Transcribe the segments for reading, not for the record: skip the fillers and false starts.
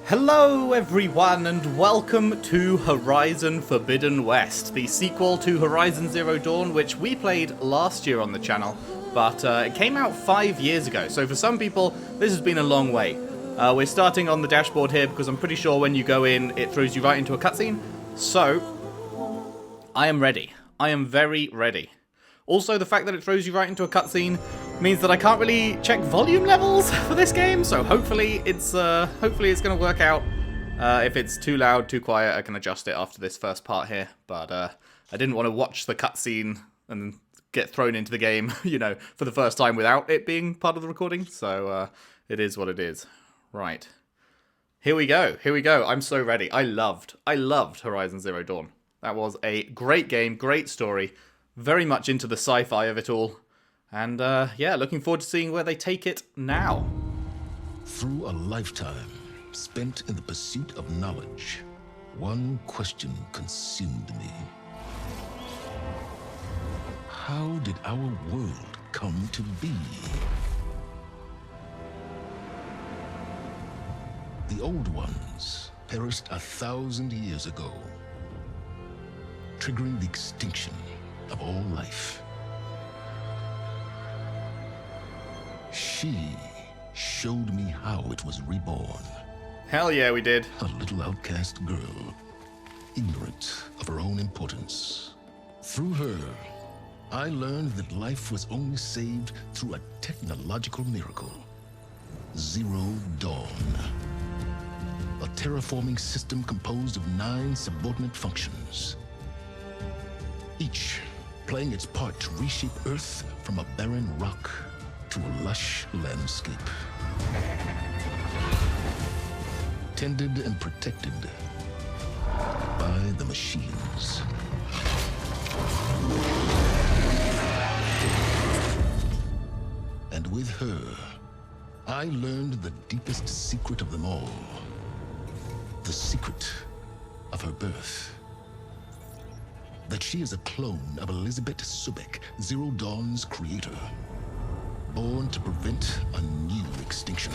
Hello everyone and welcome to Horizon Forbidden West, the sequel to Horizon Zero Dawn, which we played last year on the channel, but it came out 5 years ago, so for some people this has been a long wait. We're starting on the dashboard here because I'm pretty sure when you go in it throws you right into a cutscene, so I am ready. I am very ready. Also, the fact that it throws you right into a cutscene means that I can't really check volume levels for this game, so hopefully it's going to work out. If it's too loud, too quiet, I can adjust it after this first part here. But I didn't want to watch the cutscene and get thrown into the game, you know, for the first time without it being part of the recording. So it is what it is. Right. Here we go. Here we go. I'm so ready. I loved Horizon Zero Dawn. That was a great game, great story. Very much into the sci-fi of it all. And, yeah, looking forward to seeing where they take it now. Through a lifetime spent in the pursuit of knowledge, one question consumed me. How did our world come to be? The old ones perished 1,000 years ago, triggering the extinction of all life. She showed me how it was reborn. Hell yeah, we did. A little outcast girl, ignorant of her own importance. Through her, I learned that life was only saved through a technological miracle. Zero Dawn. A terraforming system composed of 9 subordinate functions, each playing its part to reshape Earth from a barren rock to a lush landscape. Tended and protected by the machines. And with her, I learned the deepest secret of them all. The secret of her birth. That she is a clone of Elizabeth Subek, Zero Dawn's creator. Born to prevent a new extinction.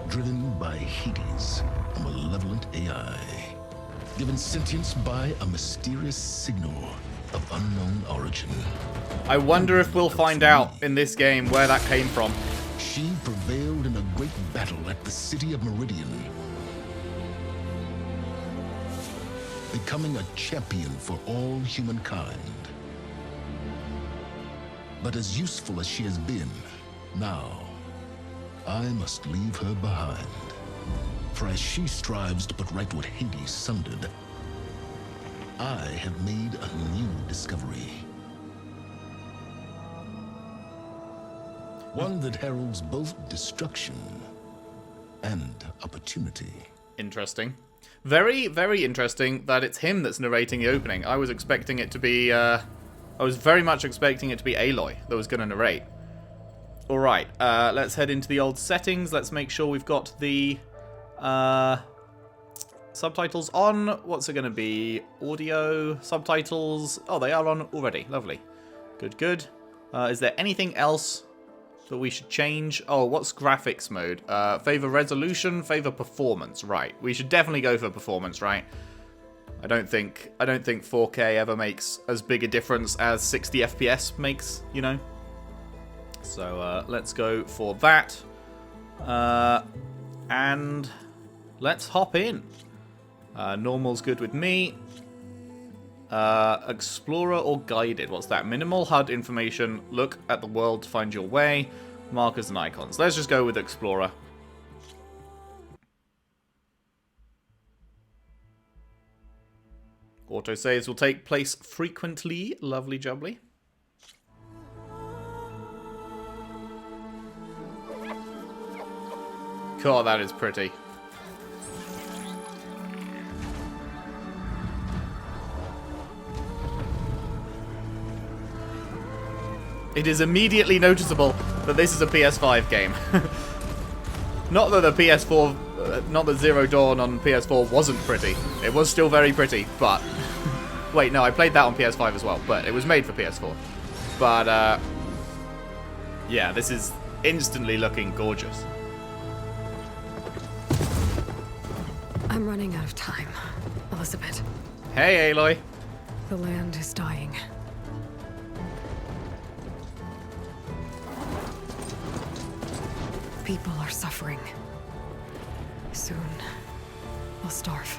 Driven by Hades, a malevolent AI. Given sentience by a mysterious signal of unknown origin. I wonder if we'll find out in this game where that came from. She prevailed in a great battle at the city of Meridian, becoming a champion for all humankind. But as useful as she has been, now, I must leave her behind. For as she strives to put right what Hades sundered, I have made a new discovery. One that heralds both destruction and opportunity. Interesting. Very, very interesting that it's him that's narrating the opening. I was expecting it to be, I was very much expecting it to be Aloy that was going to narrate. Alright, let's head into the old settings. Let's make sure we've got the subtitles on. What's it going to be? Audio, subtitles. Oh, they are on already. Lovely. Good, good. Is there anything else that we should change? Oh, what's graphics mode? Favor resolution, favor performance. Right. We should definitely go for performance, right? I don't think 4K ever makes as big a difference as 60 FPS makes, you know. So let's go for that. And let's hop in. Normal's good with me. Explorer or guided? What's that? Minimal HUD information. Look at the world to find your way. Markers and icons. Let's just go with Explorer. Autosaves will take place frequently. Lovely jubbly. God, that is pretty. It is immediately noticeable that this is a PS5 game. Not that the PS4, not that Zero Dawn on PS4 wasn't pretty. It was still very pretty, but... Wait, no, I played that on PS5 as well, but it was made for PS4. But, Yeah, this is instantly looking gorgeous. I'm running out of time, Elizabeth. Hey, Aloy. The land is dying. People are suffering. Soon, they'll starve.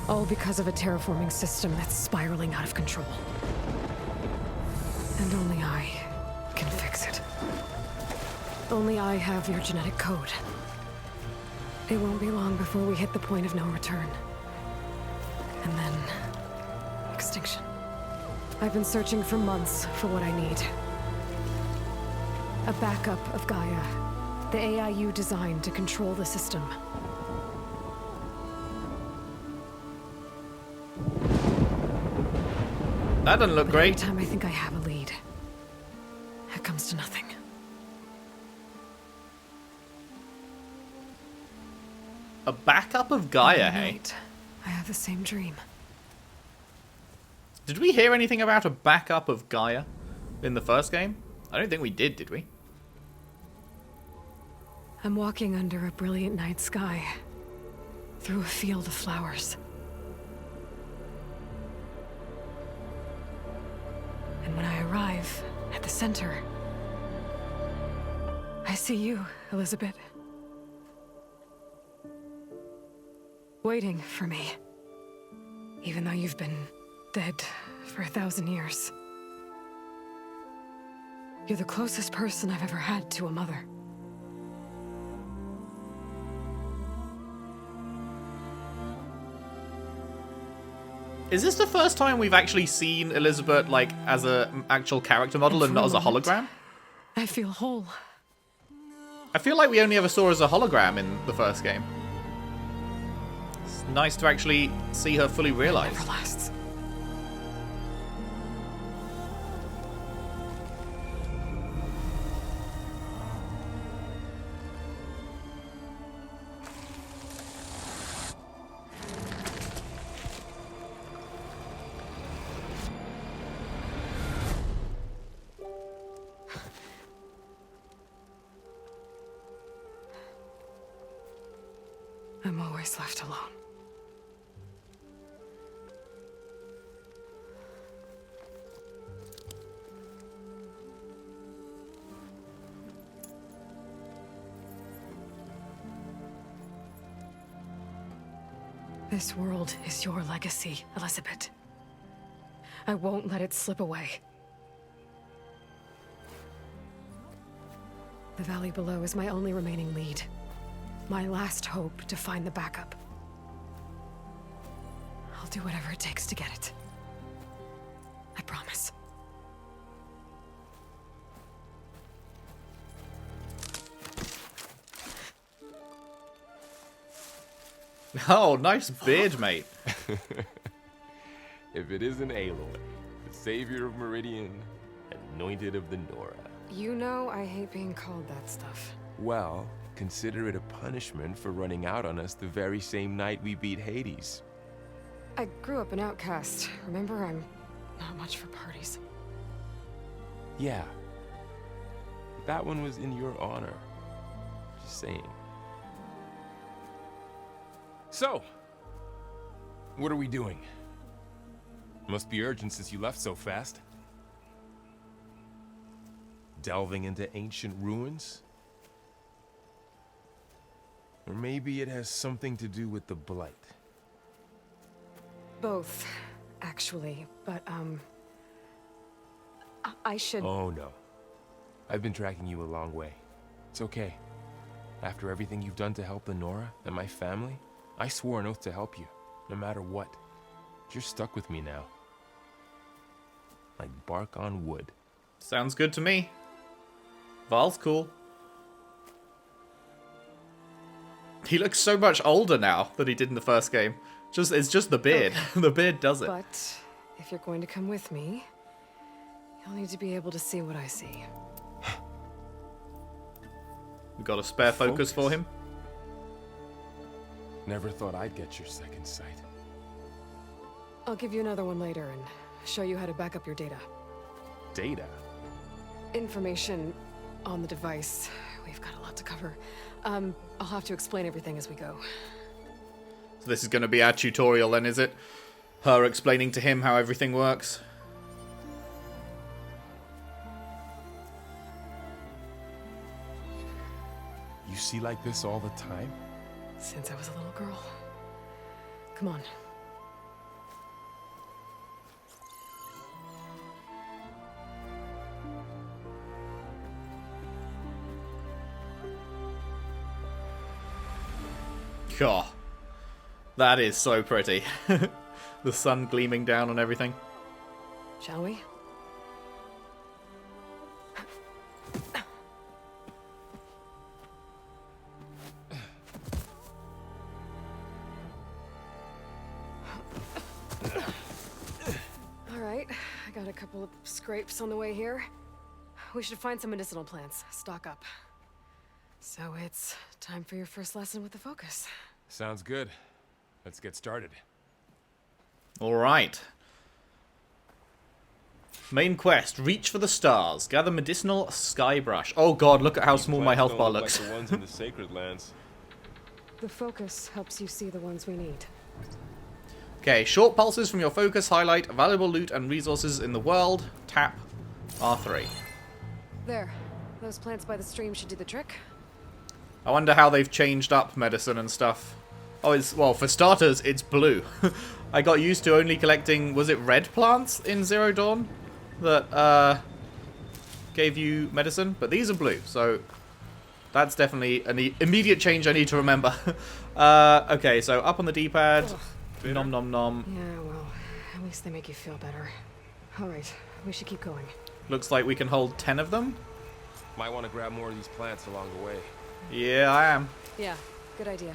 All because of a terraforming system that's spiraling out of control. And only I can fix it. Only I have your genetic code. It won't be long before we hit the point of no return. And then... extinction. I've been searching for months for what I need. A backup of Gaia. The AI you designed to control the system. That doesn't look great. Every time I think I have a lead, it comes to nothing. A backup of Gaia, hey? Night, I have the same dream. Did we hear anything about a backup of Gaia in the first game? I don't think we did we? I'm walking under a brilliant night sky, through a field of flowers. And when I arrive at the center, I see you, Elizabeth. Waiting for me. Even though you've been dead for 1,000 years. You're the closest person I've ever had to a mother. Is this the first time we've actually seen Elizabeth, like, as an actual character model and not as a hologram? I feel whole. I feel like we only ever saw her as a hologram in the first game. It's nice to actually see her fully realized. It never lasts. I'm always left alone. This world is your legacy, Elizabeth. I won't let it slip away. The valley below is my only remaining lead. My last hope to find the backup. I'll do whatever it takes to get it. I promise. Oh, nice beard, mate. If it isn't Aloy, the savior of Meridian, anointed of the Nora. You know I hate being called that stuff. Well, consider it a punishment for running out on us the very same night we beat Hades. I grew up an outcast. Remember, I'm not much for parties. Yeah. But that one was in your honor. Just saying. So, what are we doing? Must be urgent since you left so fast. Delving into ancient ruins? Or maybe it has something to do with the Blight. Both, actually, but, I should... Oh, no. I've been tracking you a long way. It's okay. After everything you've done to help the Nora and my family, I swore an oath to help you, no matter what. You're stuck with me now. Like bark on wood. Sounds good to me. Varl's cool. He looks so much older now than he did in the first game. It's just the beard. Okay. The beard does it. But if you're going to come with me, you'll need to be able to see what I see. We got a spare focus for him? Never thought I'd get your second sight. I'll give you another one later and show you how to back up your data. Data? Information on the device. We've got a lot to cover. I'll have to explain everything as we go. So this is going to be our tutorial then, is it? Her explaining to him how everything works. You see like this all the time? Since I was a little girl. Come on. God, that is so pretty. The sun gleaming down on everything. Shall we? Alright, I got a couple of scrapes on the way here. We should find some medicinal plants, stock up. So it's time for your first lesson with the focus. Sounds good. Let's get started. Alright. Main quest, reach for the stars. Gather medicinal sky brush. Oh god, look at how small my health bar looks. Like the ones in the Sacred Lands. The focus helps you see the ones we need. Okay, short pulses from your focus highlight valuable loot and resources in the world. Tap R3. There. Those plants by the stream should do the trick. I wonder how they've changed up medicine and stuff. Oh, it's, well, for starters, it's blue. I got used to only collecting, was it red plants in Zero Dawn that gave you medicine? But these are blue, so that's definitely an immediate change I need to remember. Okay, so up on the D-pad. Nom nom nom. Yeah, well, at least they make you feel better. Alright, we should keep going. Looks like we can hold 10 of them. Might want to grab more of these plants along the way. Yeah, I am. Yeah, good idea.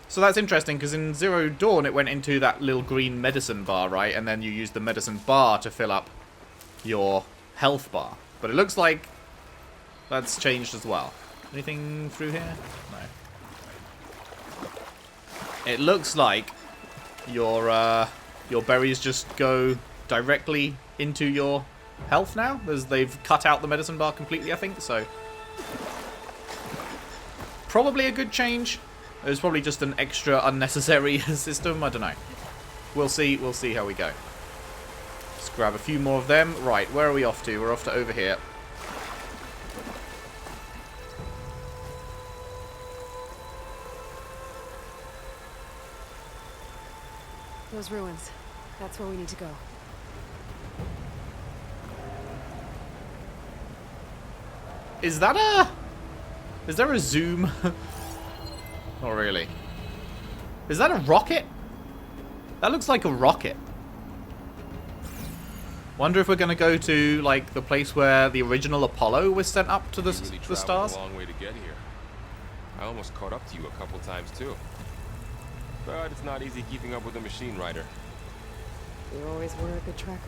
So that's interesting, because in Zero Dawn it went into that little green medicine bar, right? And then you use the medicine bar to fill up your health bar. But it looks like that's changed as well. Anything through here? No. It looks like your berries just go directly into your health now, as they've cut out the medicine bar completely, I think, so probably a good change. It was probably just an extra unnecessary system, I don't know. We'll see how we go. Let's grab a few more of them. Right, where are we off to? We're off to over here. Those ruins. That's where we need to go. Is that a... Is there a zoom? Not really. Is that a rocket? That looks like a rocket. Wonder if we're going to go to, like, the place where the original Apollo was sent up to the stars? A long way to get here. I almost caught up to you a couple times too. But it's not easy keeping up with a machine rider. You always were a good tracker.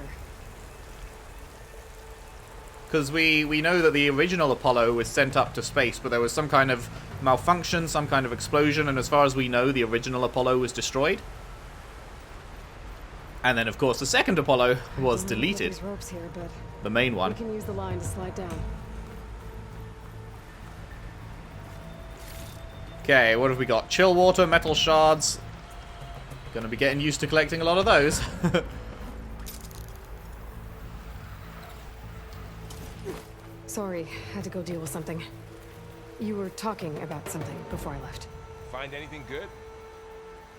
Because we know that the original Apollo was sent up to space, but there was some kind of malfunction, some kind of explosion, and as far as we know, the original Apollo was destroyed. And then, of course, the second Apollo was deleted. These ropes here, but the main one. we can use the line to slide down. Okay, what have we got? Chill water, metal shards. Gonna be getting used to collecting a lot of those. Sorry, had to go deal with something. You were talking about something before I left. Find anything good?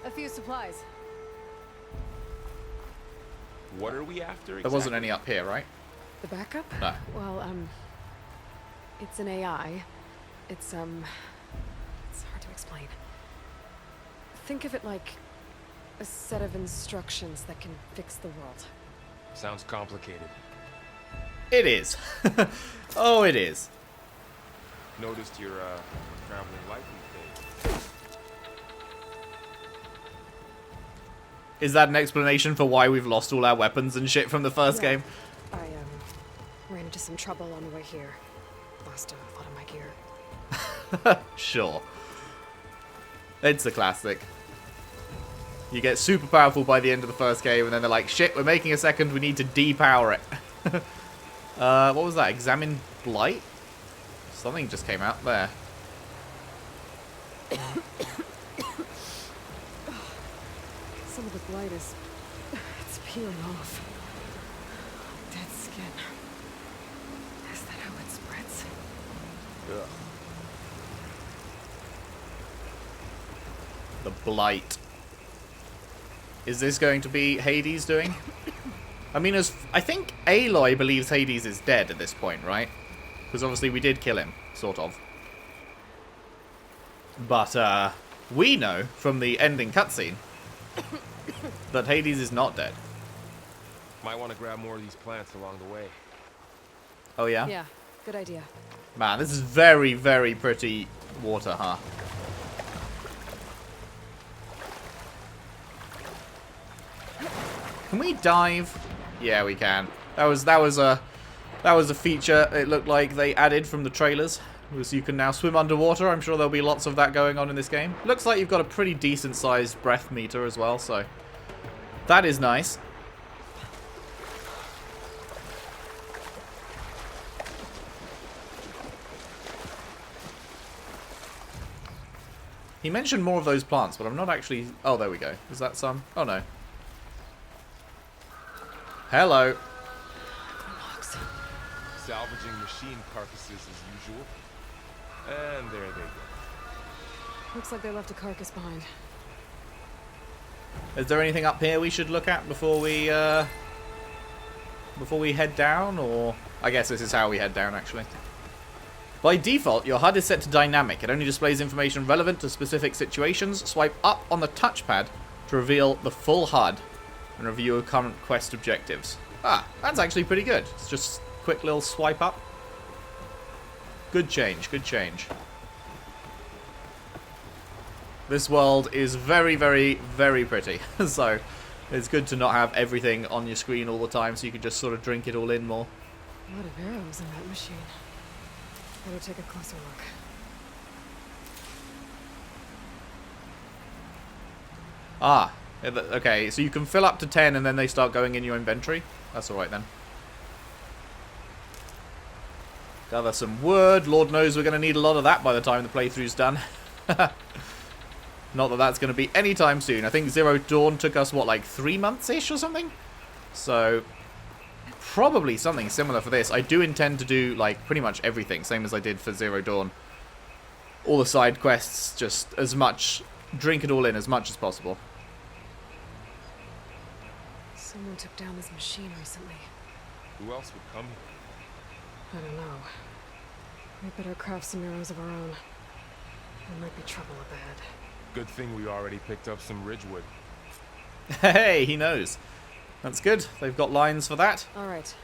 A few supplies. What are we after exactly? There wasn't any up here, right? The backup? No. Well, it's an AI. It's hard to explain. Think of it like a set of instructions that can fix the world. Sounds complicated. It is. Oh, it is. Noticed you're traveling light these days. Is that an explanation for why we've lost all our weapons and shit from the first game? I ran into some trouble on the way here. Lost a lot of my gear. Sure. It's a classic. You get super powerful by the end of the first game, and then they're like, shit, we're making a second, we need to depower it. What was that? Examine Blight? Something just came out there. Some of the blight is... it's peeling off. Dead skin. Is that how it spreads? Ugh. The Blight. Is this going to be Hades doing? I mean, I think Aloy believes Hades is dead at this point, right? Because obviously we did kill him, sort of. But we know from the ending cutscene that Hades is not dead. Might want to grab more of these plants along the way. Oh yeah? Yeah, good idea. Man, this is very, very pretty water, huh? Can we dive? Yeah, we can. That was a feature it looked like they added from the trailers. Was you can now swim underwater. I'm sure there'll be lots of that going on in this game. Looks like you've got a pretty decent sized breath meter as well, so that is nice. He mentioned more of those plants, but I'm not actually... Oh, there we go. Is that some? Oh, no. Hello. Salvaging machine carcasses as usual. And there they go. Looks like they left a carcass behind. Is there anything up here we should look at before we head down? Or I guess this is how we head down, actually. By default, your HUD is set to dynamic. It only displays information relevant to specific situations. Swipe up on the touchpad to reveal the full HUD and review current quest objectives. Ah, that's actually pretty good. It's just a quick little swipe up. Good change, good change. This world is very, very, very pretty. So it's good to not have everything on your screen all the time so you can just sort of drink it all in more. A lot of arrows in that machine. Better take a closer look. Ah, okay, so you can fill up to 10 and then they start going in your inventory? That's alright then. Gather some wood. Lord knows we're going to need a lot of that by the time the playthrough's done. Not that that's going to be anytime soon. I think Zero Dawn took us, what, like 3 months-ish or something? So, probably something similar for this. I do intend to do, like, pretty much everything, same as I did for Zero Dawn. All the side quests, just as much, drink it all in as much as possible. Someone took down this machine recently. Who else would come here? I don't know. We better craft some arrows of our own. There might be trouble ahead. Good thing we already picked up some ridgewood. Hey, he knows. That's good. They've got lines for that. Alright.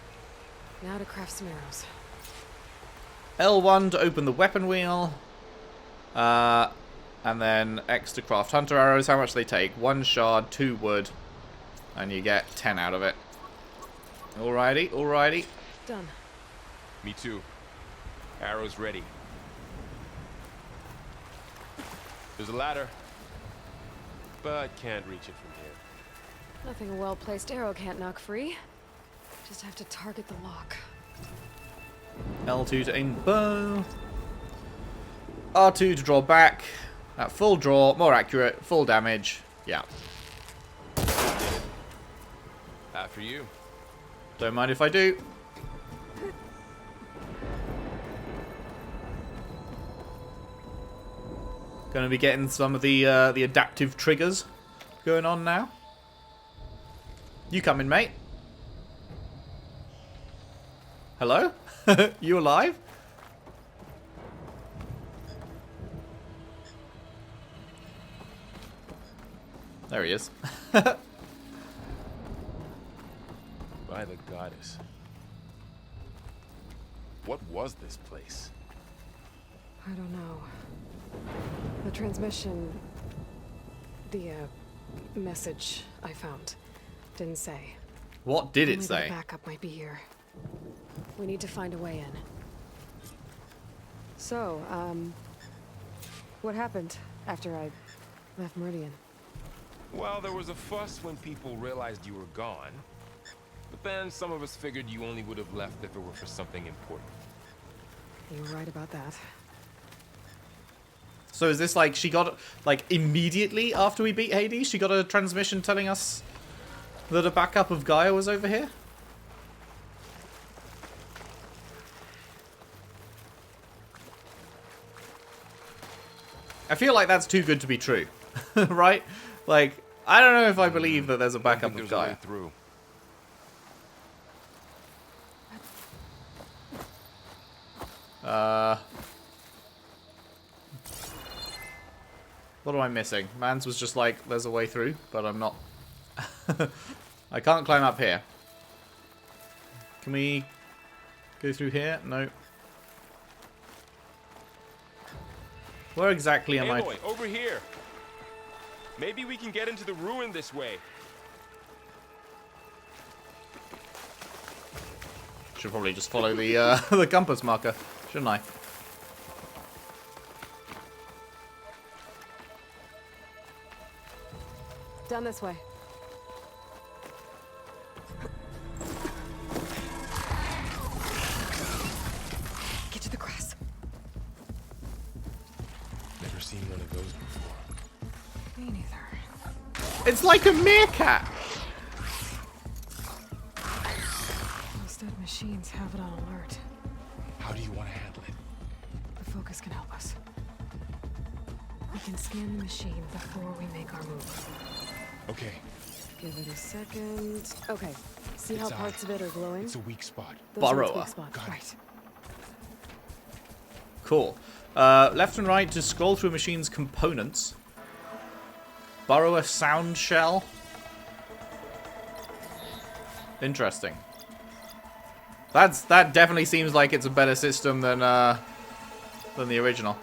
Now to craft some arrows. L1 to open the weapon wheel. And then X to craft hunter arrows. How much do they take? 1 shard, 2 wood. And you get 10 out of it. Alrighty, alrighty. Done. Me too. Arrows ready. There's a ladder, but can't reach it from here. Nothing a well-placed arrow can't knock free. Just have to target the lock. L2 to aim bow. R2 to draw back. At full draw, more accurate, full damage. Yeah. After you. Don't mind if I do. Gonna be getting some of the adaptive triggers going on now. You coming, mate? Hello? You alive? There he is. By the goddess. What was this place? I don't know. The transmission... The, message I found didn't say. What did it Only say? The backup might be here. We need to find a way in. So, what happened after I left Meridian? Well, there was a fuss when people realized you were gone. But then some of us figured you only would have left if it were for something important. You're right about that. So is this like she got, like, immediately after we beat Hades, she got a transmission telling us that a backup of Gaia was over here? I feel like that's too good to be true, right? Like, I don't know if I believe that there's a backup of Gaia. Through. What am I missing? Mans was just like, there's a way through, but I'm not. I can't climb up here. Can we go through here? No. Where exactly am I? Aloy, over here. Maybe we can get into the ruin this way. Should probably just follow the the compass marker, shouldn't I? Down this way. Get to the grass. Never seen one of those before. Me neither. It's like a meerkat! Those dead machines have it on alert. How do you want to handle it? The focus can help us. We can scan the machine before we make our move. Okay. Give it a second. Okay. See how parts of it are glowing? It's a weak spot. Those are its Borrower. weak spots. Got it. Right. Cool. Left and right to scroll through a machine's components. Borrow a sound shell. Interesting. That definitely seems like it's a better system than the original.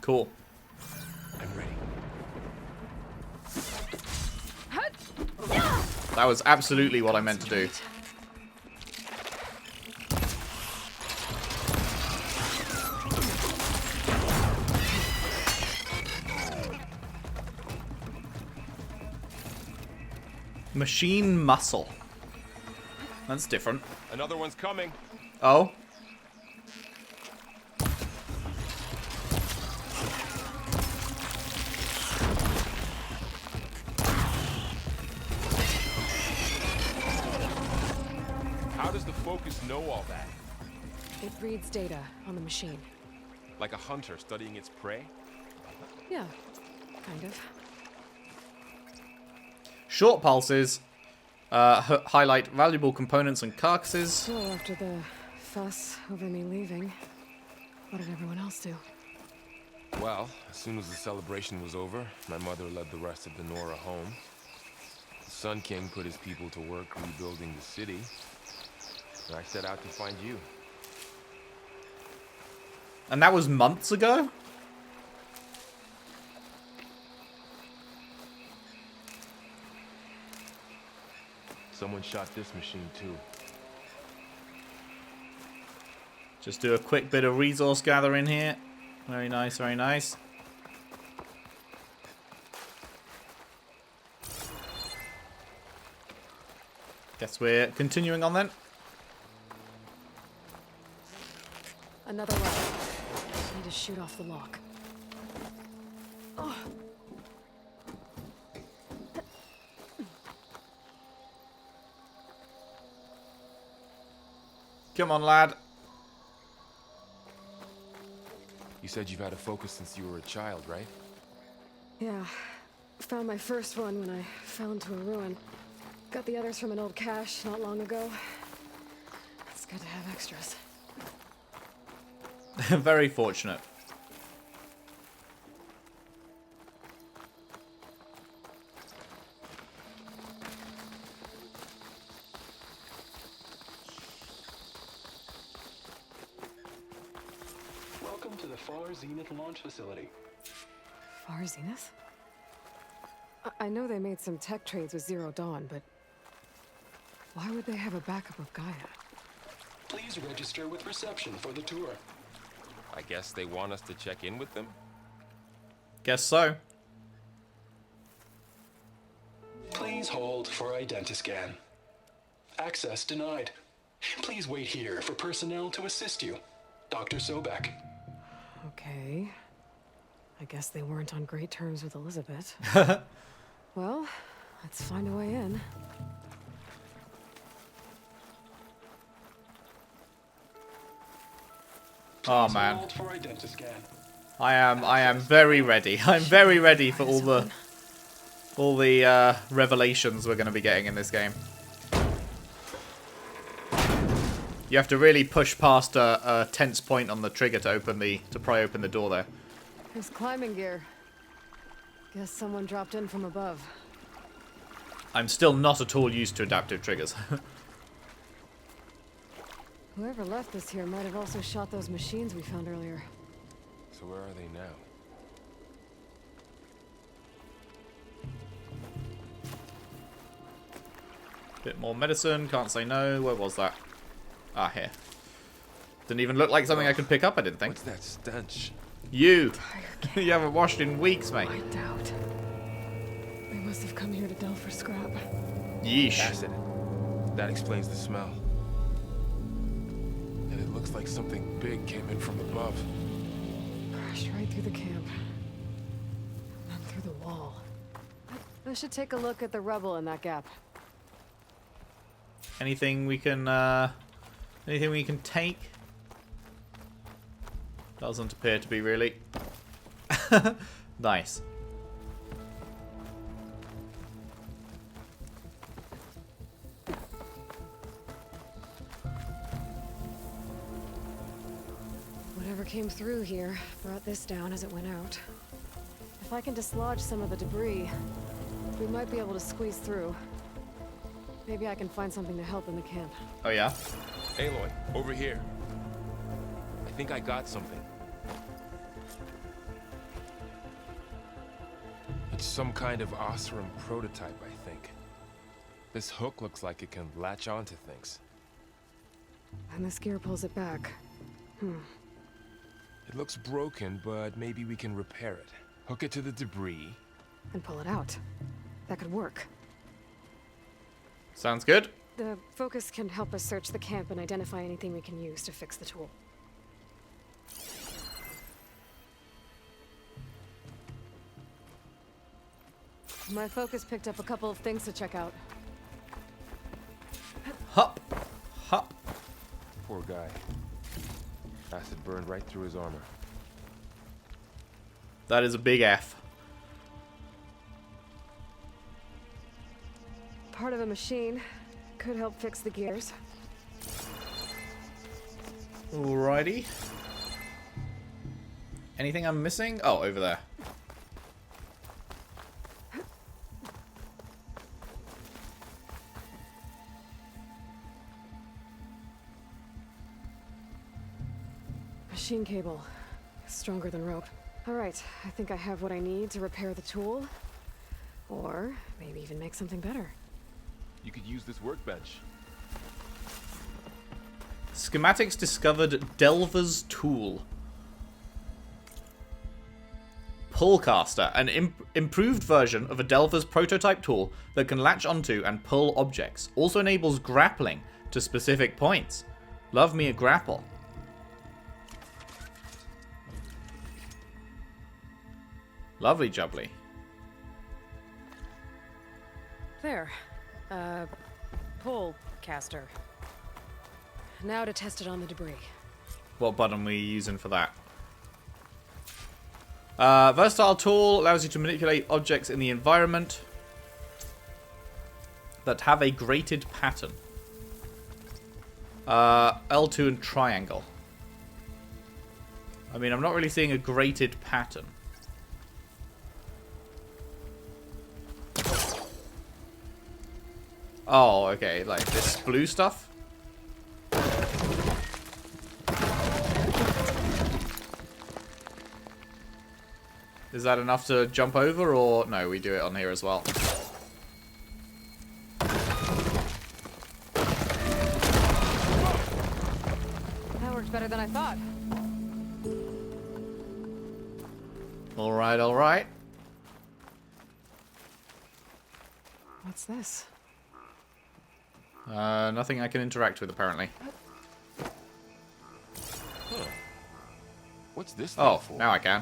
Cool. I'm ready. That was absolutely what I meant to do. Machine muscle. That's different. Another one's coming. Oh. How does the focus know all that? It reads data on the machine. Like a hunter studying its prey? Yeah, kind of. Short pulses highlight valuable components and carcasses. So after the fuss over me leaving, what did everyone else do? Well, as soon as the celebration was over, my mother led the rest of the Nora home. The Sun King put his people to work rebuilding the city. And I set out to find you. And that was months ago? Someone shot this machine too. Just do a quick bit of resource gathering here. Very nice, very nice. Guess we're continuing on then. Another weapon. Need to shoot off the lock. Oh. Come on, lad. You said you've had a focus since you were a child, right? Yeah. Found my first one when I fell into a ruin. Got the others from an old cache not long ago. It's good to have extras. Very fortunate. Welcome to the Far Zenith launch facility. Far Zenith? I know they made some tech trades with Zero Dawn, but why would they have a backup of Gaia? Please register with reception for the tour. I guess they want us to check in with them? Guess so. Please Please hold for identiscan. Access denied. Please wait here for personnel to assist you. Dr. Sobek. Okay. I guess they weren't on great terms with Elizabeth. Well, let's find a way in. Oh Please man. hold for identiscan. I am very ready. I'm very ready for all the revelations we're going to be getting in this game. You have to really push past a tense point on the trigger to pry open the door there. There's climbing gear. Guess someone dropped in from above. I'm still not at all used to adaptive triggers. Whoever left this here might have also shot those machines we found earlier. So where are they now? Bit more medicine, can't say no. Where was that? Ah, here. Didn't even look like something I could pick up, I didn't think. What's that stench? You! You haven't washed in weeks, mate. I doubt. They must have come here to delve for scrap. Yeesh. Acid. That explains the smell. And it looks like something big came in from above. Crashed right through the camp. And then through the wall. I should take a look at the rubble in that gap. Anything we can take? Doesn't appear to be really. Nice. Whatever came through here brought this down as it went out. If I can dislodge some of the debris, we might be able to squeeze through. Maybe I can find something to help in the camp. Oh yeah? Aloy, over here. I think I got something. It's some kind of Osram prototype, I think. This hook looks like it can latch onto things. And this gear pulls it back. It looks broken, but maybe we can repair it. Hook it to the debris. And pull it out. That could work. Sounds good. The focus can help us search the camp and identify anything we can use to fix the tool. My focus picked up a couple of things to check out. Hup. Hup. Poor guy. Acid burned right through his armor. That is a big F. Part of a machine. Could help fix the gears. Alrighty. Anything I'm missing? Oh, over there. Machine cable. Stronger than rope. Alright, I think I have what I need to repair the tool. Or maybe even make something better. You could use this workbench. Schematics discovered Delver's tool. Pullcaster, an improved version of a Delver's prototype tool that can latch onto and pull objects. Also enables grappling to specific points. Love me a grapple. Lovely jubbly. There. Pullcaster. Now to test it on the debris. What button were you using for that? Versatile tool allows you to manipulate objects in the environment that have a graded pattern. L2 and triangle. I mean, I'm not really seeing a graded pattern. Oh, okay, like this blue stuff? Is that enough to jump over, or no, we do it on here as well? That worked better than I thought. Alright, alright. What's this? Nothing I can interact with, apparently. Huh. What's this thing Oh, for? now I can.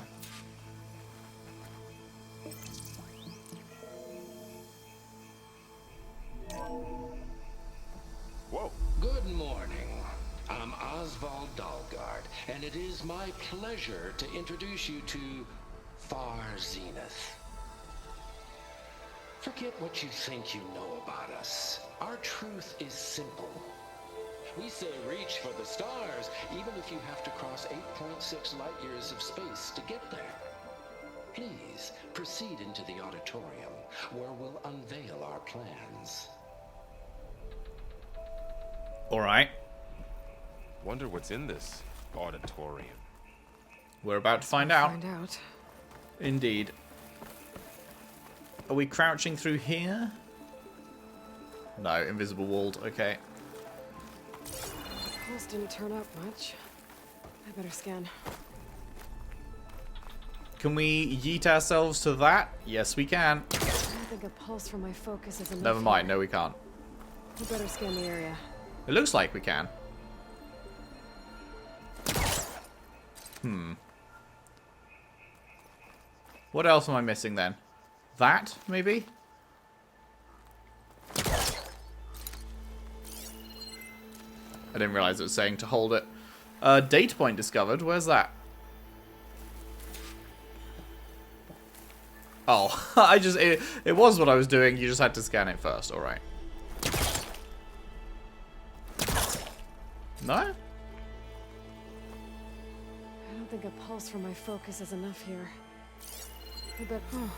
Whoa. Good morning. I'm Oswald Dalgard, and it is my pleasure to introduce you to Far Zenith. Forget what you think you know about us. Our truth is simple. We say reach for the stars, even if you have to cross 8.6 light years of space to get there. Please proceed into the auditorium, where we'll unveil our plans. Alright. Wonder what's in this auditorium. We're about to find out. Find out. Indeed. Are we crouching through here? No, invisible walled. Okay. Pulse didn't turn up much. I better scan. Can we yeet ourselves to that? Yes, we can. I don't think a pulse from my focus is enough. Never mind. No, we can't. We better scan the area. It looks like we can. What else am I missing then? That, maybe? I didn't realize it was saying to hold it. Data point discovered. Where's that? Oh, it was what I was doing. You just had to scan it first. All right. No? I don't think a pulse from my focus is enough here. I bet. Oh,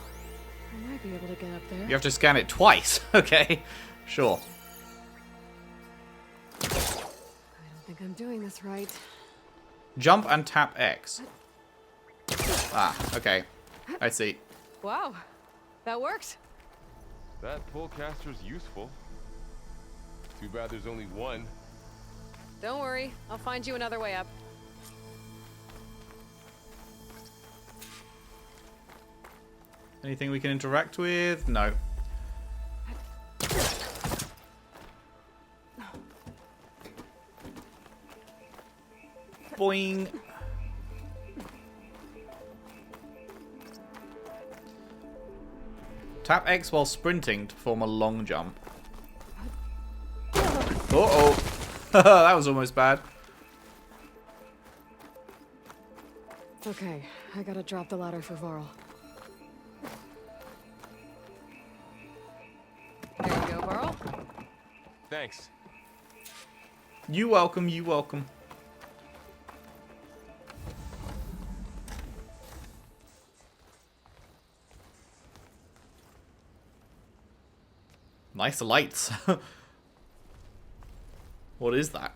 I might be able to get up there. You have to scan it twice. Okay. Sure. I don't think I'm doing this right. Jump and tap X. Ah, okay. I see. Wow, that worked. That Pullcaster's useful. Too bad there's only one. Don't worry, I'll find you another way up. Anything we can interact with? No. Boing. Tap X while sprinting to perform a long jump. Uh-oh. That was almost bad. Okay, I gotta drop the ladder for Varl. There you go, Varl. Thanks. You welcome, you welcome. Nice lights. What is that?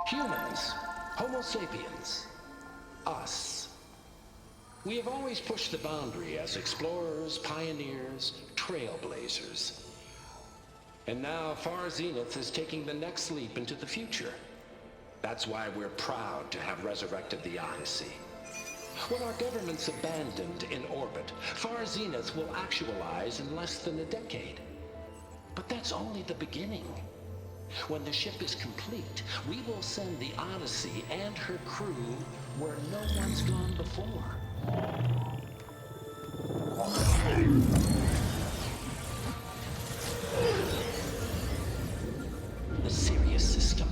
Humans, Homo sapiens, us. We have always pushed the boundary as explorers, pioneers, trailblazers. And now Far Zenith is taking the next leap into the future. That's why we're proud to have resurrected the Odyssey. What our governments abandoned in orbit, Far Zenith will actualize in less than a decade. But that's only the beginning. When the ship is complete, we will send the Odyssey and her crew where no one's gone before. The Sirius system.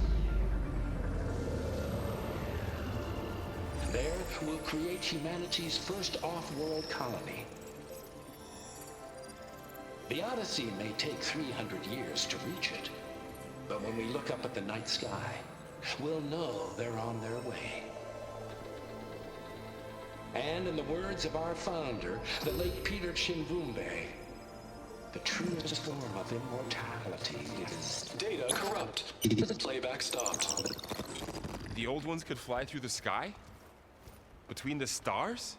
There, we'll create humanity's first off-world colony. The Odyssey may take 300 years to reach it, but when we look up at the night sky, we'll know they're on their way. And in the words of our founder, the late Peter Chimbumbe, the truest form of immortality is... Data corrupt. Playback stopped. The old ones could fly through the sky? Between the stars?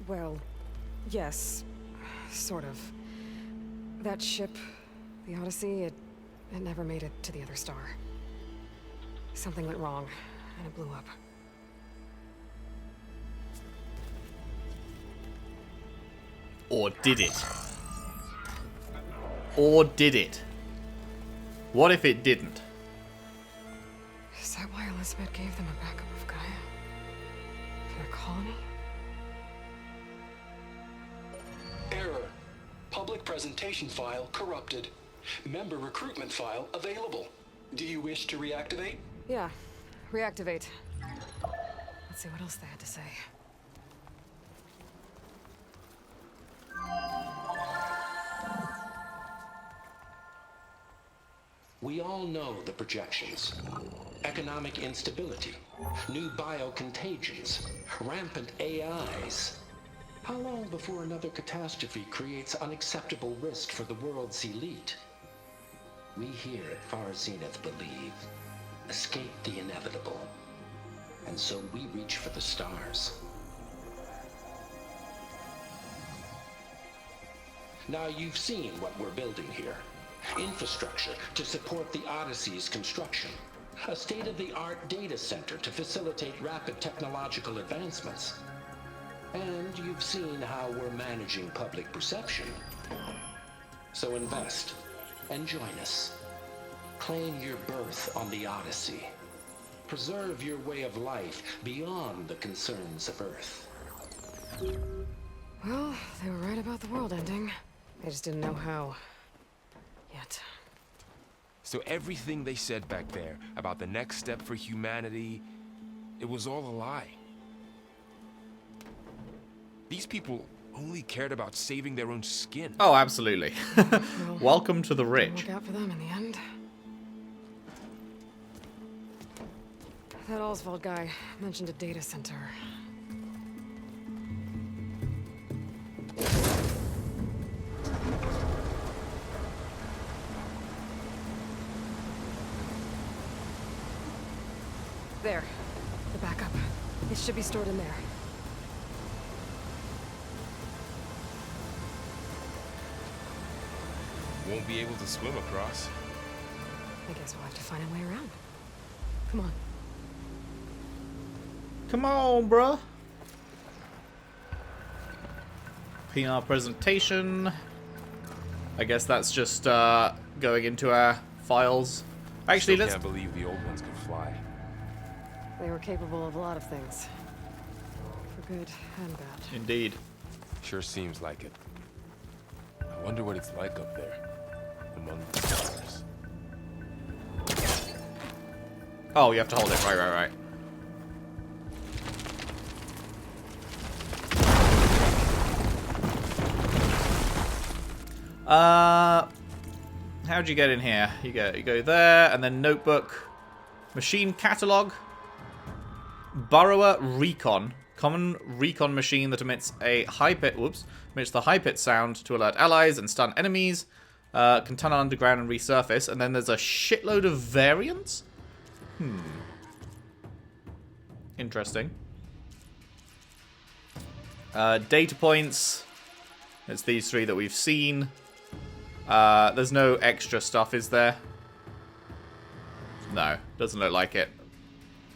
Well, yes, sort of. That ship, the Odyssey, it never made it to the other star. Something went wrong, and it blew up. Or did it? Or did it? What if it didn't? Is that why Elizabeth gave them a backup of Gaia? For their colony? Error. Public presentation file corrupted. Member recruitment file available. Do you wish to reactivate? Yeah. Reactivate. Let's see what else they had to say. We all know the projections. Economic instability, new biocontagions, rampant AIs. How long before another catastrophe creates unacceptable risk for the world's elite? We here at Far Zenith believe, escape the inevitable. And so we reach for the stars. Now you've seen what we're building here. Infrastructure to support the Odyssey's construction. A state-of-the-art data center to facilitate rapid technological advancements. And you've seen how we're managing public perception. So invest and join us. Claim your berth on the Odyssey. Preserve your way of life beyond the concerns of Earth. Well, they were right about the world ending. They just didn't know how. Yet. So everything they said back there about the next step for humanity, it was all a lie. These people only cared about saving their own skin. Oh, absolutely. Welcome to the Didn't rich. work out for them in the end. That Oswald guy mentioned a data center. There. The backup. It should be stored in there. Won't be able to swim across. I guess we'll have to find a way around. Come on. Come on, bruh. PR presentation. I guess that's just going into our files. Actually, Still let's... can't believe the old ones could fly. They were capable of a lot of things. For good and bad. Indeed. Sure seems like it. I wonder what it's like up there, among the stars. Oh, you have to hold it. Right. How'd you get in here? You go there, and then notebook, machine catalog, burrower recon, common recon machine that emits a high pitch. Emits the high pitch sound to alert allies and stun enemies. Can tunnel underground and resurface, and then there's a shitload of variants. Interesting. Data points. It's these three that we've seen. There's no extra stuff, is there? No, doesn't look like it.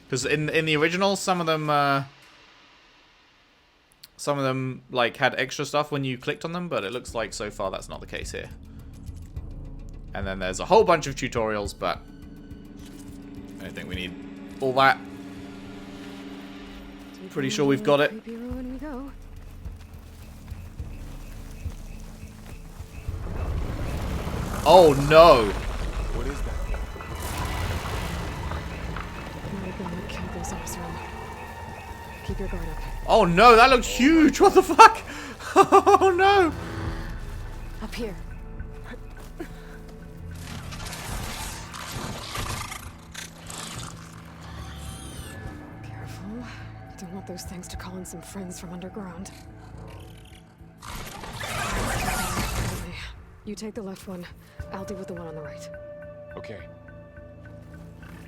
Because in the original, some of them like had extra stuff when you clicked on them, but it looks like so far that's not the case here. And then there's a whole bunch of tutorials, but I don't think we need all that. Pretty sure we've got it. Creepy ruin we go. Oh no! What is that? Might have been what killed those Osram. Keep your guard up. Oh no, that looked huge! What the fuck? Oh no! Up here. Careful. Don't want those things to call in some friends from underground. You take the left one. I'll deal with the one on the right. Okay.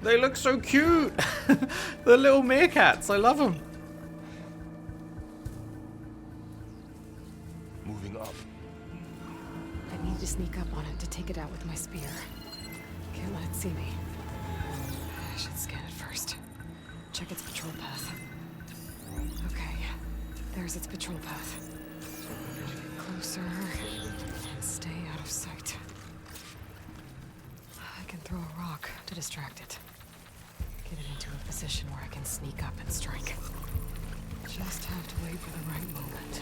They look so cute! The little meerkats, I love them. Moving up. I need to sneak up on it to take it out with my spear. Can't let it see me. I should scan it first. Check its patrol path. Okay, there's its patrol path. Close closer and stay out of sight. I can throw a rock to distract it. Get it into a position where I can sneak up and strike. Just have to wait for the right moment.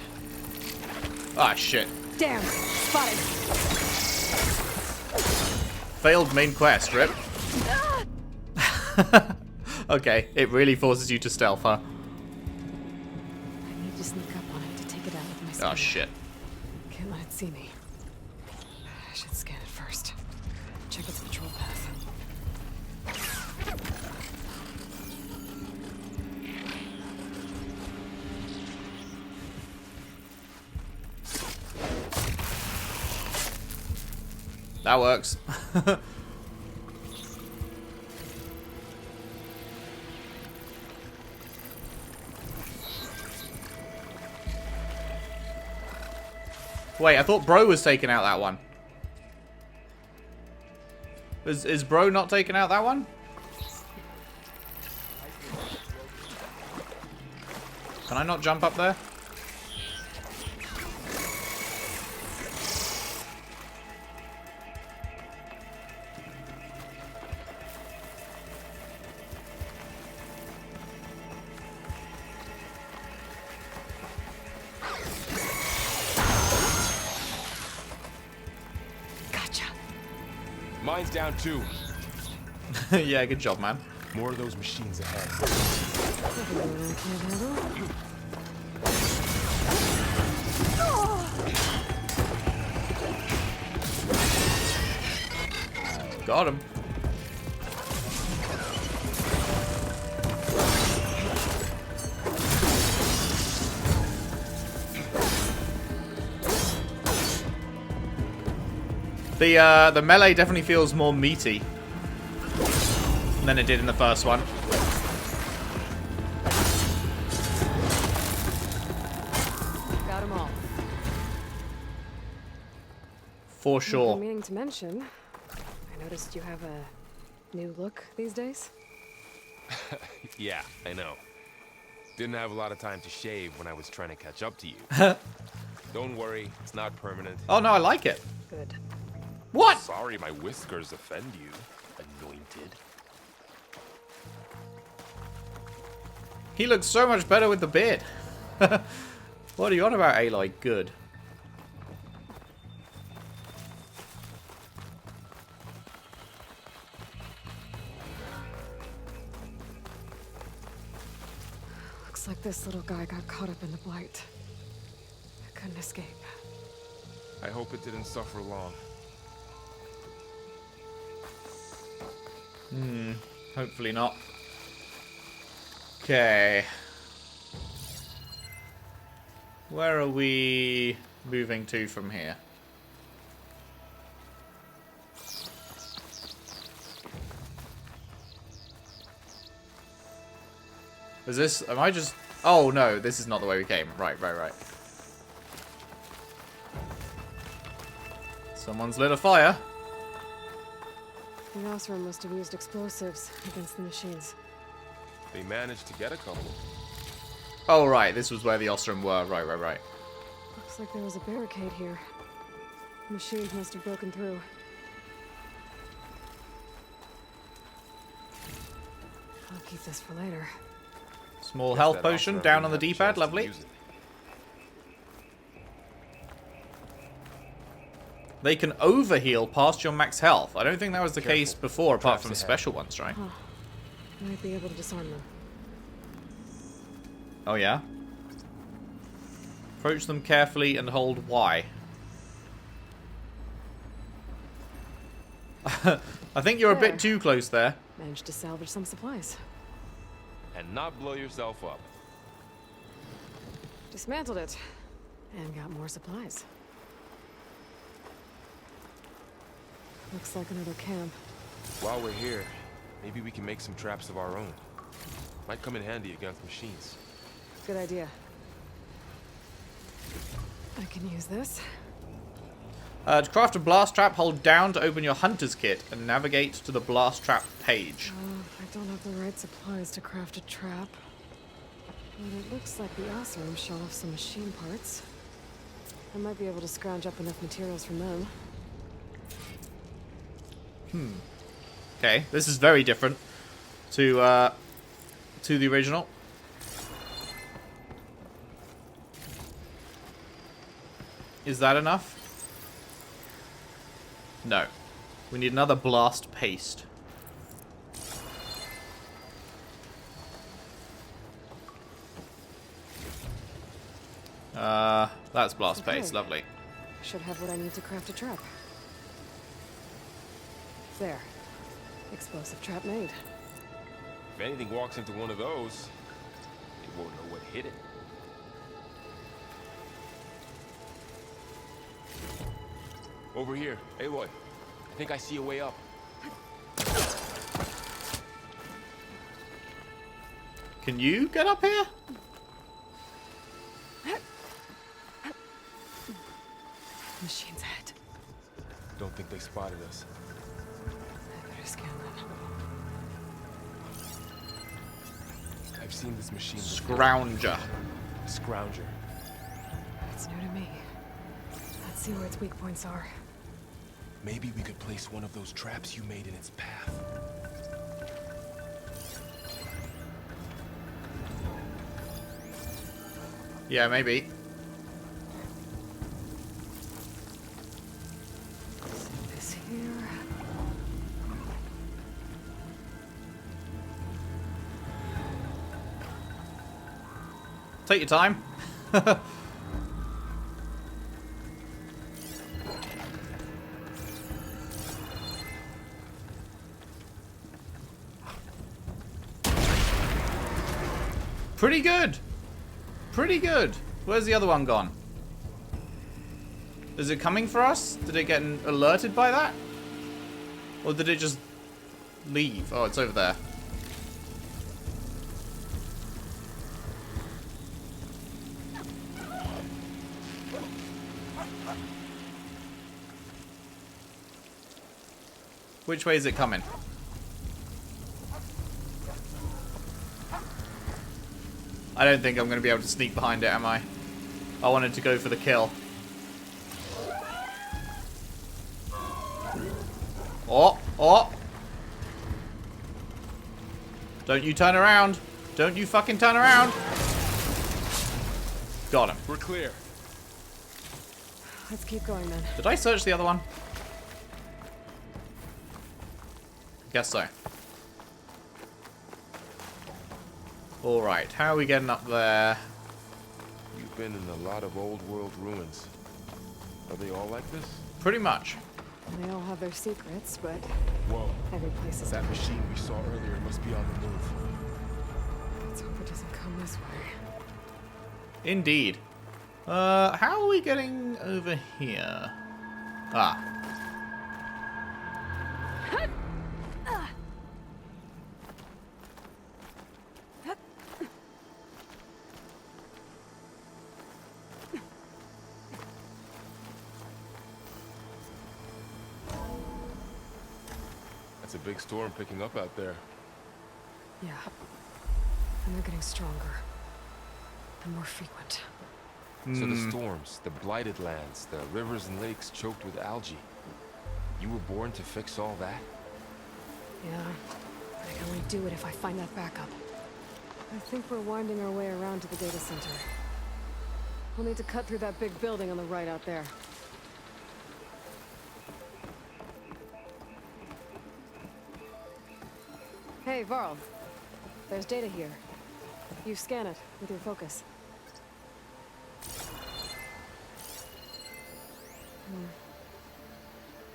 Ah, shit. Damn! Spotted! Failed main quest, rip. Okay, it really forces you to stealth, huh? I need to sneak up on it to take it out with my scanner. Oh, shit. Can't let it see me. I should scan it first. Check its patrol path. That works. Wait, I thought Bro was taking out that one. Is Bro not taking out that one? Can I not jump up there? Mine's down too. Yeah, good job, man. More of those machines ahead. Got him. The melee definitely feels more meaty than it did in the first one. Got them all. For sure. I've been meaning to mention, I noticed you have a new look these days. Yeah, I know. Didn't have a lot of time to shave when I was trying to catch up to you. Don't worry, it's not permanent. Oh no, I like it. Good. What? Sorry my whiskers offend you, anointed. He looks so much better with the beard. What are you on about, Aloy? Good. Looks like this little guy got caught up in the Blight. I couldn't escape. I hope it didn't suffer long. Hopefully not. Okay. Where are we moving to from here? Is this... Am I just... Oh, no. This is not the way we came. Right. Someone's lit a fire. The Osram must have used explosives against the machines. They managed to get a couple. Oh, right. This was where the Ostrom were. Right. Looks like there was a barricade here. The machines must have broken through. I'll keep this for later. Small Guess health that potion Osram down didn't on the have a D-pad. chance to Lovely. use it. They can overheal past your max health. I don't think that was the case before, apart from Traps ahead. special ones, right? Huh. Might be able to disarm them. Oh, yeah? Approach them carefully and hold Y. I think you're a There. bit too close there. Managed to salvage some supplies. And not blow yourself up. Dismantled it. And got more supplies. Looks like another camp. While we're here, maybe we can make some traps of our own. Might come in handy against machines. Good idea. I can use this. To craft a blast trap, hold down to open your hunter's kit and navigate to the blast trap page. I don't have the right supplies to craft a trap. But it looks like the Osram showed off some machine parts. I might be able to scrounge up enough materials from them. Okay, this is very different to the original. Is that enough? No. We need another blast paste. That's blast paste. Lovely. Should have what I need to craft a trap. There. Explosive trap made. If anything walks into one of those, it won't know what hit it. Over here, Aloy. I think I see a way up. Can you get up here? Machine's head. Don't think they spotted us. I better scan them. I've seen this machine before. Scrounger. A scrounger. It's new to me. Let's see where its weak points are. Maybe we could place one of those traps you made in its path. Yeah, maybe. This here. Take your time. Pretty good. Pretty good. Where's the other one gone? Is it coming for us? Did it get alerted by that? Or did it just leave? Oh, it's over there. Which way is it coming? I don't think I'm going to be able to sneak behind it, am I? I wanted to go for the kill. Oh, oh. Don't you turn around. Don't you fucking turn around. Got him. We're clear. Let's keep going then. Did I search the other one? Guess so. Alright, how are we getting up there? You've been in a lot of old world ruins. Are they all like this? Pretty much. They all have their secrets, but Whoa. every place is That different. machine we saw earlier must be on the move. Let's hope it doesn't come this way. Indeed. How are we getting over here? Ah. That's a big storm picking up out there. Yeah. And they're getting stronger. And more frequent. So the storms, the blighted lands, the rivers and lakes choked with algae. You were born to fix all that? Yeah. But I can only do it if I find that backup. I think we're winding our way around to the data center. We'll need to cut through that big building on the right out there. Hey, Varl. There's data here. You scan it with your focus.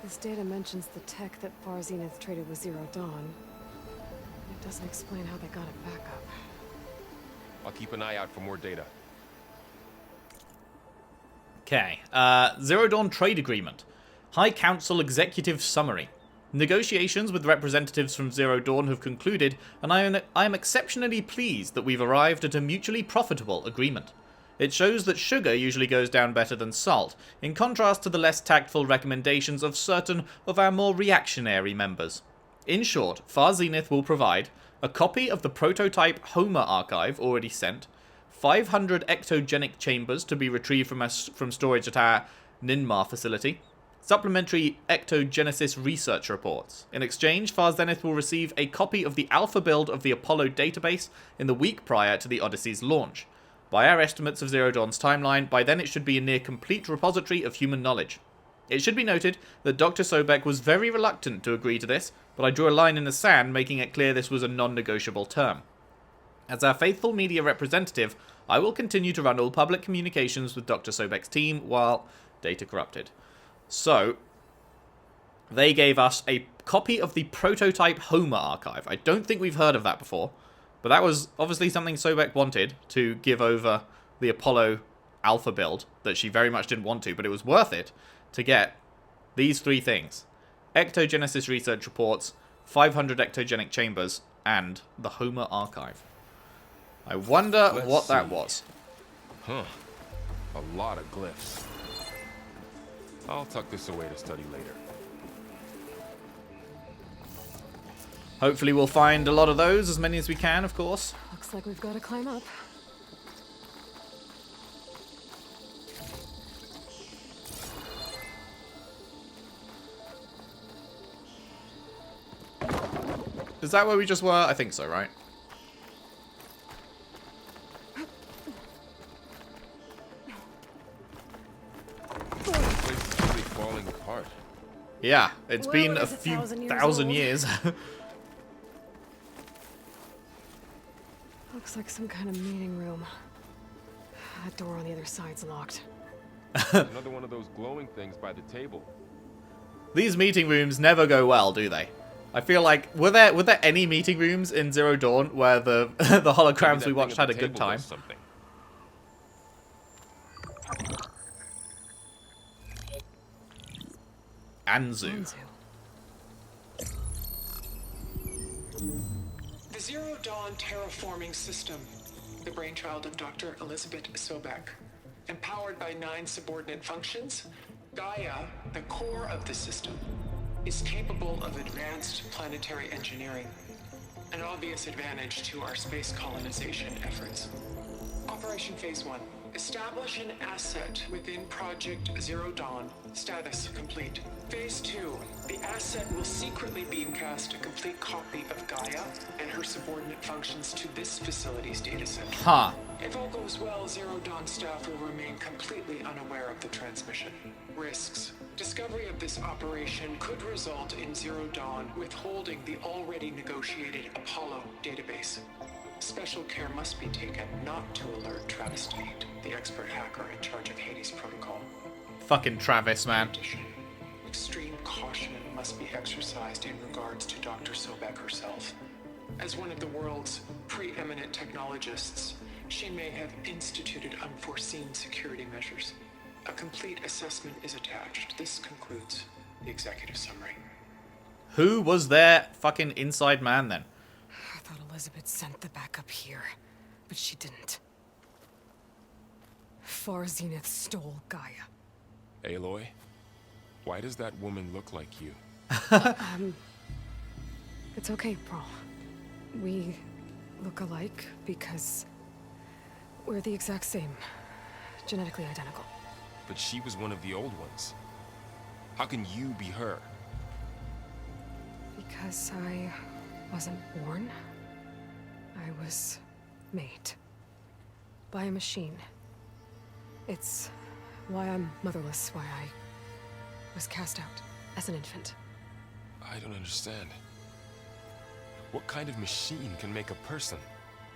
This data mentions the tech that Far Zenith traded with Zero Dawn. It doesn't explain how they got it back up. I'll keep an eye out for more data. Okay. Zero Dawn Trade Agreement. High Council Executive Summary. Negotiations with representatives from Zero Dawn have concluded, and I am exceptionally pleased that we've arrived at a mutually profitable agreement. It shows that sugar usually goes down better than salt, in contrast to the less tactful recommendations of certain of our more reactionary members. In short, Far Zenith will provide a copy of the prototype Homer archive already sent, 500 ectogenic chambers to be retrieved from storage at our Ninmar facility, supplementary ectogenesis research reports. In exchange, Far Zenith will receive a copy of the alpha build of the Apollo database in the week prior to the Odyssey's launch. By our estimates of Zero Dawn's timeline, by then it should be a near complete repository of human knowledge. It should be noted that Dr. Sobek was very reluctant to agree to this, but I drew a line in the sand making it clear this was a non-negotiable term. As our faithful media representative, I will continue to run all public communications with Dr. Sobek's team while data corrupted. So, they gave us a copy of the prototype Homer archive. I don't think we've heard of that before, but that was obviously something Sobek wanted to give over the Apollo alpha build that she very much didn't want to, but it was worth it to get these three things. Ectogenesis research reports, 500 ectogenic chambers, and the Homer archive. I wonder what that was. Huh. A lot of glyphs. I'll tuck this away to study later. Hopefully we'll find a lot of those, as many as we can, of course. Looks like we've got to climb up. Is that where we just were? I think so, right? Falling apart. Yeah, it's Well, been a it's few 1,000 years thousand old. years. Looks like some kind of meeting room. That door on the other side's locked. Another one of those glowing things by the table. These meeting rooms never go well, do they? I feel like, were there any meeting rooms in Zero Dawn where the the holograms we watched had a good time? Anzu. The Zero Dawn terraforming system, the brainchild of Dr. Elizabeth Sobek, empowered by 9 subordinate functions, Gaia, the core of the system, is capable of advanced planetary engineering, an obvious advantage to our space colonization efforts. Operation Phase 1. Establish an asset within Project Zero Dawn. Status complete. Phase 2. The asset will secretly beamcast a complete copy of Gaia and her subordinate functions to this facility's data center. Huh. If all goes well, Zero Dawn staff will remain completely unaware of the transmission. Risks. Discovery of this operation could result in Zero Dawn withholding the already negotiated Apollo database. Special care must be taken not to alert Travis Tate, the expert hacker in charge of Hades Protocol. Fucking Travis, man. In addition, extreme caution must be exercised in regards to Dr. Sobek herself. As one of the world's preeminent technologists, she may have instituted unforeseen security measures. A complete assessment is attached. This concludes the executive summary. Who was their fucking inside man then? I thought Elizabeth sent the backup here, but she didn't. Far Zenith stole Gaia. Aloy, why does that woman look like you? It's okay, Varl. We look alike because we're the exact same. Genetically identical. But she was one of the old ones. How can you be her? Because I wasn't born. I was made. By a machine. It's why I'm motherless, why I was cast out as an infant. I don't understand. What kind of machine can make a person?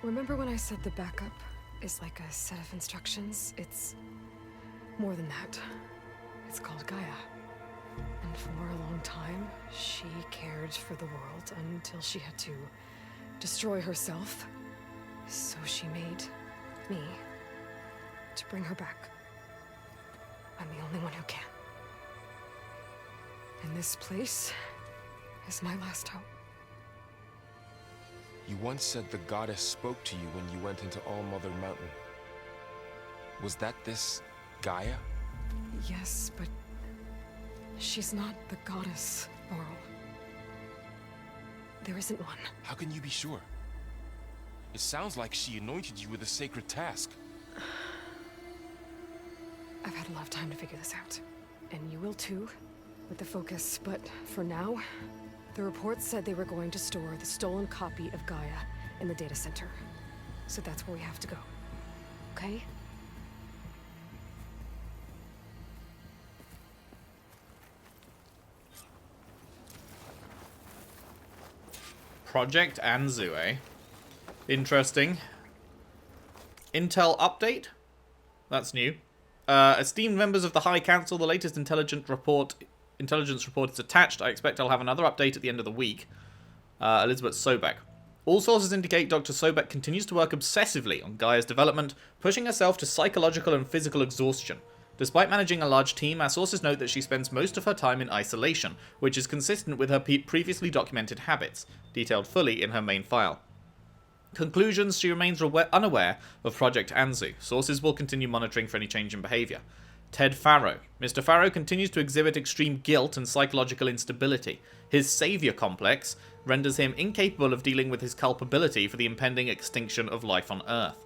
Remember when I said the backup is like a set of instructions? It's more than that. It's called Gaia. And for a long time, she cared for the world until she had to destroy herself. So she made me to bring her back. I'm the only one who can. And this place is my last hope. You once said the goddess spoke to you when you went into All-Mother Mountain. Was that this Gaia? Yes, but she's not the goddess, Varl. There isn't one. How can you be sure? It sounds like she anointed you with a sacred task. I've had a lot of time to figure this out. And you will too, with the focus. But for now, the reports said they were going to store the stolen copy of Gaia in the data center. So that's where we have to go. Okay? Project Anzu, eh? Interesting. Intel update? That's new. Esteemed members of the High Council, the latest intelligence report is attached. I expect I'll have another update at the end of the week. Elizabeth Sobek. All sources indicate Dr. Sobek continues to work obsessively on Gaia's development, pushing herself to psychological and physical exhaustion. Despite managing a large team, our sources note that she spends most of her time in isolation, which is consistent with her previously documented habits, detailed fully in her main file. Conclusions: she remains unaware of Project Anzu. Sources will continue monitoring for any change in behavior. Ted Farrow. Mr. Farrow continues to exhibit extreme guilt and psychological instability. His savior complex renders him incapable of dealing with his culpability for the impending extinction of life on Earth.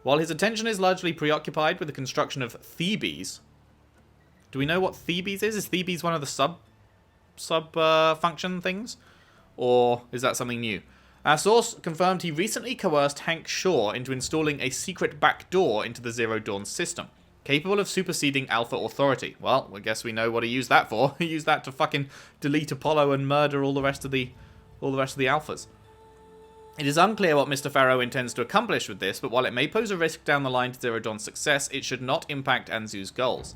While his attention is largely preoccupied with the construction of Thebes... Do we know what Thebes is? Is Thebes one of the sub-function things? Or is that something new? Our source confirmed he recently coerced Hank Shaw into installing a secret backdoor into the Zero Dawn system, capable of superseding Alpha Authority. Well, I guess we know what he used that for. He used that to fucking delete Apollo and murder all the rest of the Alphas. It is unclear what Mr. Farrow intends to accomplish with this, but while it may pose a risk down the line to Zero Dawn's success, it should not impact Anzu's goals.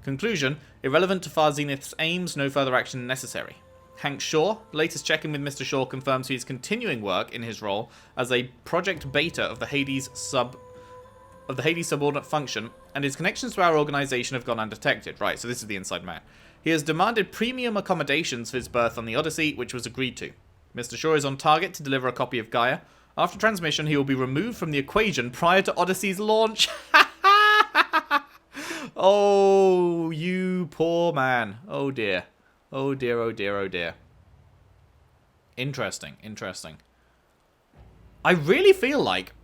Conclusion: irrelevant to Far Zenith's aims, no further action necessary. Hank Shaw. Latest check-in with Mr. Shaw confirms he is continuing work in his role as a project beta of the Hades subordinate function, and his connections to our organization have gone undetected. Right, so this is the inside man. He has demanded premium accommodations for his berth on the Odyssey, which was agreed to. Mr. Shaw is on target to deliver a copy of Gaia. After transmission, he will be removed from the equation prior to Odyssey's launch. Oh, you poor man. Oh dear. Oh dear, oh dear, oh dear. Interesting, interesting. I really feel like,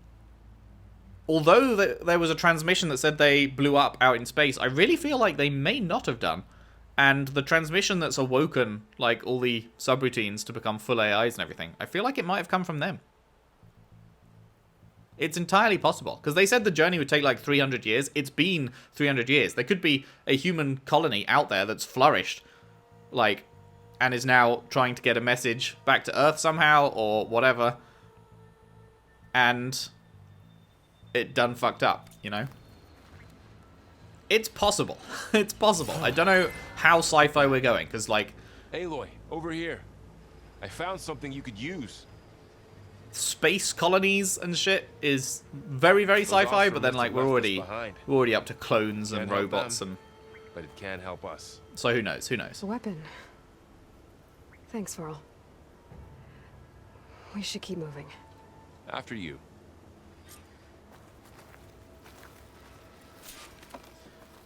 although there was a transmission that said they blew up out in space, I really feel like they may not have done. And the transmission that's awoken, like, all the subroutines to become full AIs and everything, I feel like it might have come from them. It's entirely possible. Because they said the journey would take, like, 300 years. It's been 300 years. There could be a human colony out there that's flourished, like, and is now trying to get a message back to Earth somehow, or whatever. And it done fucked up, you know? It's possible. It's possible. I don't know how sci-fi we're going, because, like... Aloy, over here. I found something you could use. Space colonies and shit is very, very sci-fi, but then, like, we're already up to clones and robots and... But it can help us. So who knows? Who knows? A weapon. Thanks, Varl. We should keep moving. After you.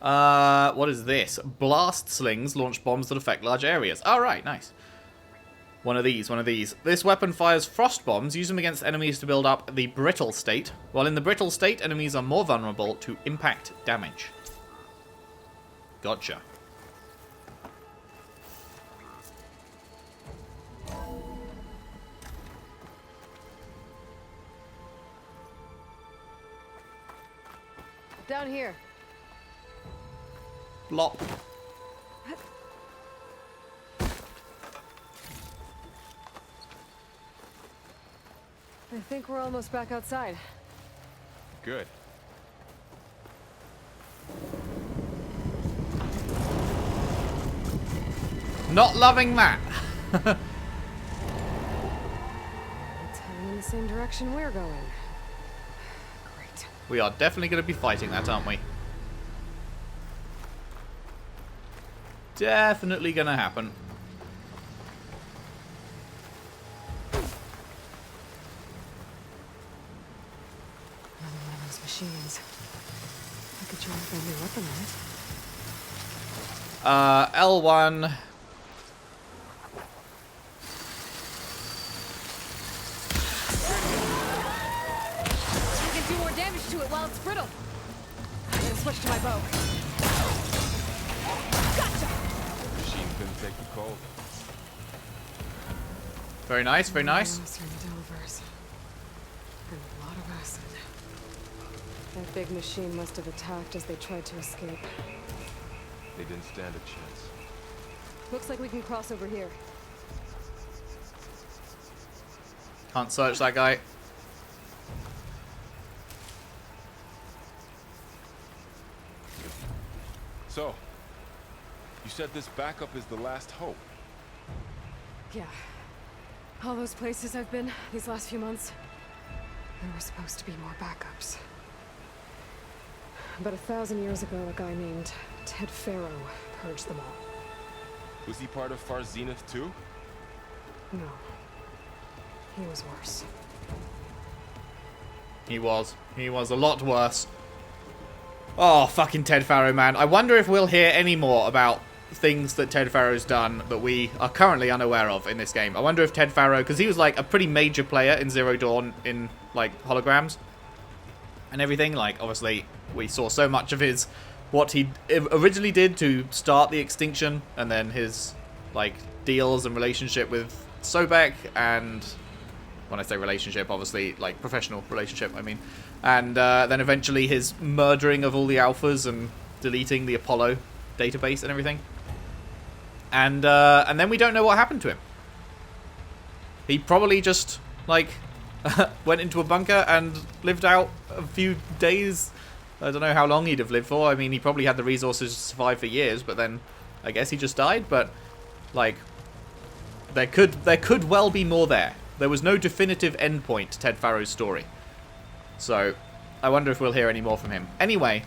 What is this? Blast slings launch bombs that affect large areas. Oh, right, nice. One of these, one of these. This weapon fires frost bombs. Use them against enemies to build up the brittle state. While in the brittle state, enemies are more vulnerable to impact damage. Gotcha. Down here. Blop. I think we're almost back outside. Good. Not loving that. It's heading in the same direction we're going. Great. We are definitely going to be fighting that, aren't we? Definitely going to happen. Another one of those machines. I could try and find a weapon on it. L1. switch to my bow. Gotcha! Machine couldn't take the cold. Very nice, very nice. Delvers. And a lot of acid. That big machine must have attacked as they tried to escape. They didn't stand a chance. Looks like we can cross over here. Can't search that guy. So, you said this backup is the last hope. Yeah. All those places I've been these last few months, there were supposed to be more backups. But 1,000 years ago, a guy named Ted Faro purged them all. Was he part of Far Zenith too? No. He was worse. He was. He was a lot worse. Oh, fucking Ted Faro, man. I wonder if we'll hear any more about things that Ted Faro's done that we are currently unaware of in this game. I wonder if Ted Faro, because he was like a pretty major player in Zero Dawn in like holograms and everything. Like, obviously, we saw so much of his, what he originally did to start the extinction, and then his like deals and relationship with Sobek, and when I say relationship, obviously like professional relationship, I mean. And then eventually his murdering of all the alphas and deleting the Apollo database and everything. And then we don't know what happened to him. He probably just, like, went into a bunker and lived out a few days. I don't know how long he'd have lived for. I mean, he probably had the resources to survive for years, but then I guess he just died. But, like, there could well be more there. There was no definitive endpoint to Ted Faro's story. So, I wonder if we'll hear any more from him. Anyway,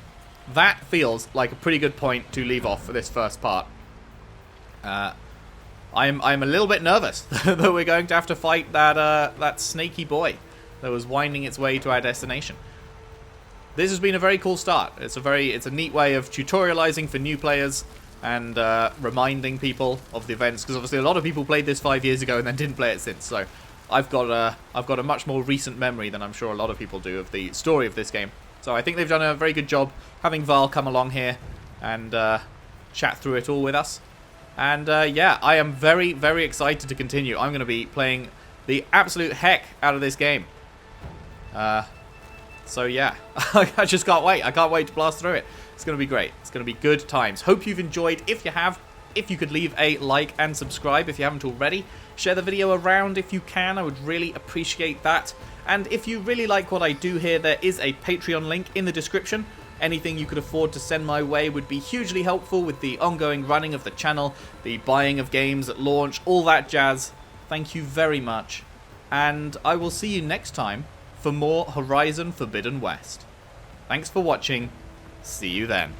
that feels like a pretty good point to leave off for this first part. I'm a little bit nervous that we're going to have to fight that snaky boy that was winding its way to our destination. This has been a very cool start. It's a neat way of tutorializing for new players and reminding people of the events, because obviously a lot of people played this 5 years ago and then didn't play it since. So I've got a much more recent memory than I'm sure a lot of people do of the story of this game. So I think they've done a very good job having Varl come along here and chat through it all with us. And yeah, I am very, very excited to continue. I'm going to be playing the absolute heck out of this game. So yeah, I just can't wait. I can't wait to blast through it. It's going to be great. It's going to be good times. Hope you've enjoyed. If you have, if you could leave a like and subscribe if you haven't already. Share the video around if you can. I would really appreciate that. And if you really like what I do here, there is a Patreon link in the description. Anything you could afford to send my way would be hugely helpful with the ongoing running of the channel, the buying of games at launch, all that jazz. Thank you very much. And I will see you next time for more Horizon Forbidden West. Thanks for watching. See you then.